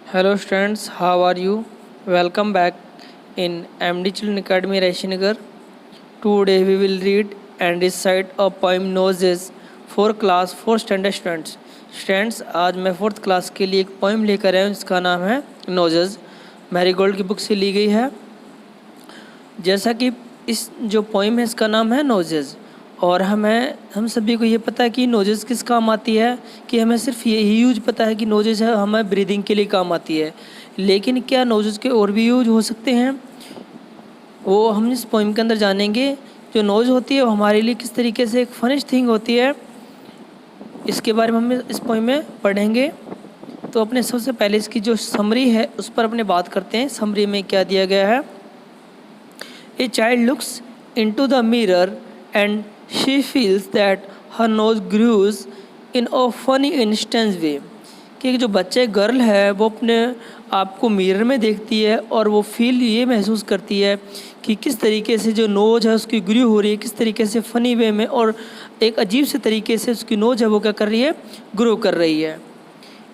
Hello students, how are you? Welcome back in MD Children Academy Raishinagar. Today we will read and recite a poem Noses for class 4 standard students. Students, आज मैं 4th class के लिए एक poem लेकर आया हूँ जिसका नाम है नोजेस। मैरीगोल्ड की बुक से ली गई है। जैसा कि इस जो पोइम है इसका नाम है नोजेस और हम सभी को ये पता है कि नोजेस किस काम आती है, कि हमें सिर्फ यही यूज पता है कि नोजेस है हमें ब्रीदिंग के लिए काम आती है। लेकिन क्या नोजेस के और भी यूज हो सकते हैं, वो हम इस पोइम के अंदर जानेंगे। जो नोज होती है वो हमारे लिए किस तरीके से एक फनिश थिंग होती है, इसके बारे में हम इस पोइम में पढ़ेंगे। तो अपने सबसे पहले इसकी जो समरी है उस पर अपने बात करते हैं। समरी में क्या दिया गया है। A child looks into the mirror and she feels that her nose grows in a funny instant way। कि जो बच्चे गर्ल है वो अपने आप को मिरर में देखती है और वो फील ये महसूस करती है कि किस तरीके से जो नोज है उसकी ग्रू हो रही है, किस तरीके से फ़नी वे में और एक अजीब से तरीके से उसकी नोज है वो क्या कर रही है, ग्रो कर रही है।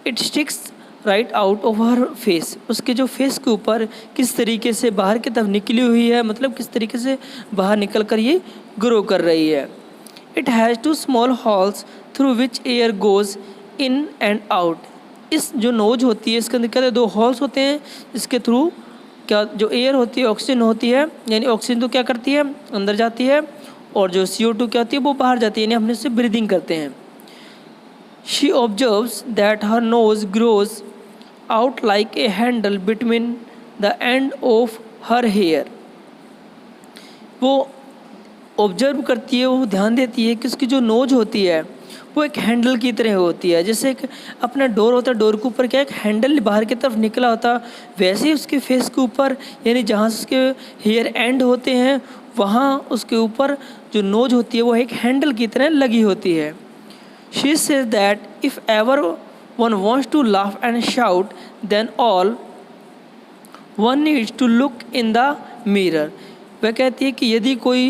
It sticks right out of her face. उसके जो फेस के ऊपर किस तरीके से बाहर की तरफ निकली हुई है, मतलब किस तरीके से बाहर निकल कर ये ग्रो कर रही है। It has two small holes through which air goes in and out. इस जो नोज होती है इसके अंदर क्या दो हॉल्स होते हैं जिसके थ्रू क्या जो एयर होती है ऑक्सीजन होती है, यानी ऑक्सीजन तो क्या करती है अंदर जाती है और जो CO2 क्या होती है वो बाहर जाती है, यानी हम इससे ब्रीदिंग करते हैं। She observes that her nose grows out like a handle between the end of her hair। वो ऑब्जर्व करती है, वो ध्यान देती है कि उसकी जो नोज होती है वो एक हैंडल की तरह होती है। जैसे एक अपना डोर होता है, डोर के ऊपर क्या एक हैंडल बाहर की तरफ निकला होता, वैसे ही उसके फेस के ऊपर यानी जहाँ से उसके हेयर एंड होते हैं वहाँ उसके ऊपर जो नोज होती है वो एक हैंडल की तरह लगी होती है। She says that if ever one wants to laugh and shout, then all one needs to look in the mirror। वह कहती है कि यदि कोई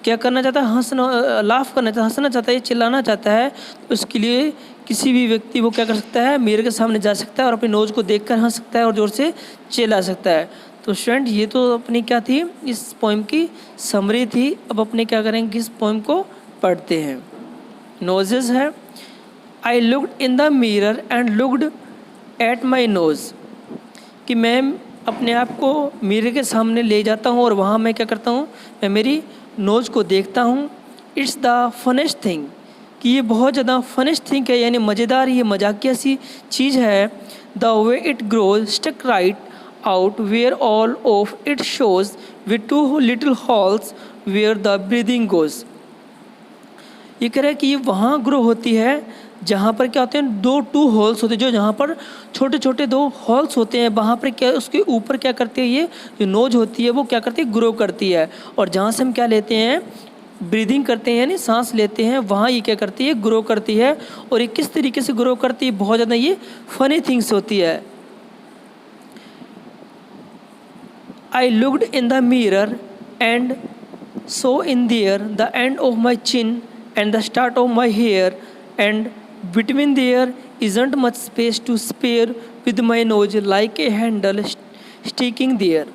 क्या करना चाहता है, लाफ करना चाहता है, हंसना चाहता है, चिल्लाना चाहता है, तो उसके लिए किसी भी व्यक्ति वो क्या कर सकता है, मिरर के सामने जा सकता है और अपनी नोज को देखकर हंस सकता है और ज़ोर से चिल्ला सकता है। तो स्टूडेंट ये तो अपनी क्या थी, इस पोइम की समरी थी। अब अपने क्या करेंगे, इस पोइम को पढ़ते हैं। नोजेस है। I looked in the mirror and looked at my nose. कि मैं अपने आप को मिरर के सामने ले जाता हूँ और वहाँ मैं क्या करता हूँ, मैं मेरी नोज़ को देखता हूँ। इट्स द फनेस्ट थिंग, कि ये बहुत ज़्यादा फनेस्ट थिंग है, यानी मज़ेदार, ये मजाकिया सी चीज़ है। The way it grows stuck right out where all of it shows with two little holes where the breathing goes. ये कह रहा है कि ये वहाँ ग्रो होती है जहाँ पर क्या होते हैं, टू होल्स होते हैं, जो जहाँ पर छोटे छोटे 2 हॉल्स होते हैं, वहाँ पर क्या उसके ऊपर क्या करती है, ये जो नोज होती है वो क्या करती है, ग्रो करती है। और जहाँ से हम क्या लेते हैं, ब्रीदिंग करते हैं यानी सांस लेते हैं, वहाँ ये क्या करती है, ग्रो करती है। और ये किस तरीके से ग्रो करती है, बहुत ज़्यादा ये फनी थिंग्स होती है। I looked in the mirror and so in their the end of my chin and the start of my hair, and between there isn't much space to spare with my nose like a handle sticking there।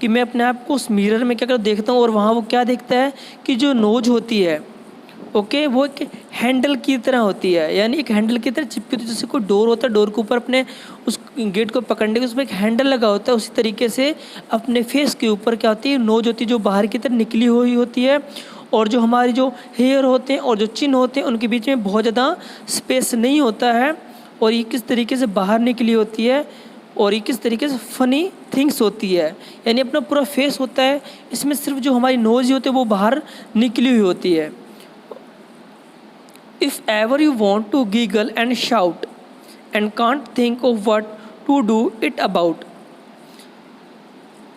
कि मैं अपने आप को उस mirror में क्या कर देखता हूँ और वहाँ वो क्या देखता है कि जो नोज होती है ओके वो एक हैंडल की तरह होती है, यानी एक हैंडल की तरह चिपकी होती है। जैसे कोई डोर होता है, डोर के ऊपर अपने उस गेट को पकड़ने के उसमें एक हैंडल लगा होता है, उसी तरीके से अपने फेस के ऊपर क्या होती है, नोज होती है जो बाहर की तरफ निकली हुई होती है। और जो हमारी जो हेयर होते हैं और जो चिन होते हैं उनके बीच में बहुत ज़्यादा स्पेस नहीं होता है, और ये किस तरीके से बाहर निकली होती है और ये किस तरीके से फ़नी थिंग्स होती है, यानी अपना पूरा फेस होता है, इसमें सिर्फ जो हमारी नोज़ ही होती है वो बाहर निकली हुई होती है। If ever you want to giggle and shout and can't think of what to do it about.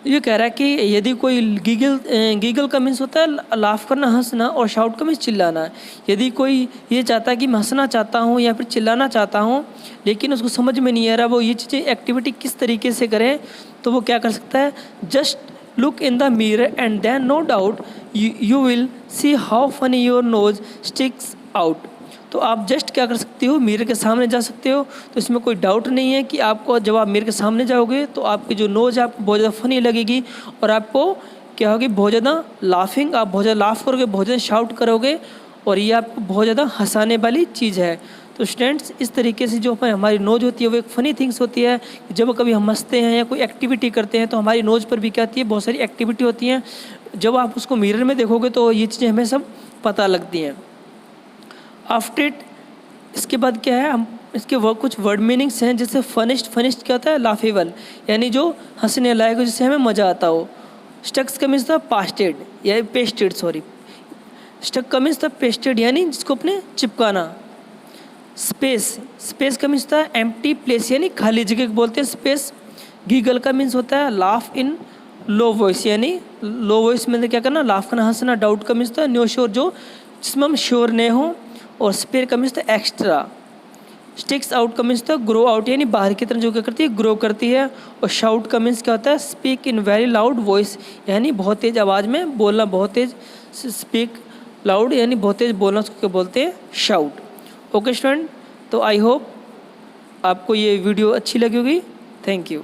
ये कह रहा है कि यदि कोई गीगल का मीन्स होता है लाफ करना, हंसना, और शाउट का मीन्स चिल्लाना। यदि कोई ये चाहता है कि मैं हंसना चाहता हूँ या फिर चिल्लाना चाहता हूँ लेकिन उसको समझ में नहीं आ रहा वो ये चीज़ें एक्टिविटी किस तरीके से करें, तो वो क्या कर सकता है, just look in the mirror and then no doubt you will see how funny your nose sticks out. तो आप जस्ट क्या कर सकते हो, मिरर के सामने जा सकते हो। तो इसमें कोई डाउट नहीं है कि आपको जब आप मिरर के सामने जाओगे तो आपकी जो नोज़ है आपको बहुत ज़्यादा फनी लगेगी और आपको क्या होगी, बहुत ज़्यादा लाफिंग, आप बहुत ज़्यादा लाफ करोगे, बहुत ज़्यादा शाउट करोगे और ये आपको बहुत ज़्यादा हंसाने वाली चीज़ है। तो स्टूडेंट्स, इस तरीके से जो हमारी नोज़ होती है वो एक फ़नी थिंग्स होती है। जब कभी हम हंसते हैं या कोई एक्टिविटी करते हैं तो हमारी नोज़ पर भी क्या आती है, बहुत सारी एक्टिविटी होती हैं। जब आप उसको मिरर में देखोगे तो ये चीज़ें हमें सब पता लगती हैं। आफ्टर इट, इसके बाद क्या है, हम इसके कुछ वर्ड मीनिंग्स हैं। जैसे फनिस्ट, फनिस्ट क्या होता है, लाफेबल, यानी जो हंसने लायक हो, जिससे हमें मज़ा आता हो। स्टक्स का मीन्स था पास्टेड या पेस्टेड, सॉरी, स्टक का मीन्स था पेस्टेड यानी जिसको अपने चिपकाना। स्पेस, स्पेस का मीन्स था एम्प्टी प्लेस यानी खाली जगह को बोलते हैं स्पेस। गीगल का मीन्स होता है लाफ इन लो वॉइस, यानी लो वॉइस में क्या करना, लाफ करना, हंसना। डाउट का मीन्स था न्यो श्योर, जो जिसमें हम श्योर नहीं हो। और स्पेयर का मीन्स था एक्स्ट्रा। स्टिक्स आउट का मीन्स था ग्रो आउट, यानी बाहर की तरफ जो क्या करती है, ग्रो करती है। और शाउट का मीन्स क्या होता है, speak in very loud voice, यानी बहुत तेज़ आवाज़ में बोलना, बहुत तेज़। स्पीक लाउड यानी बहुत तेज़ बोलना, उसको क्या बोलते हैं, शाउट। ओके स्टूडेंट, तो आई होप आपको ये वीडियो अच्छी लगी होगी। Thank you.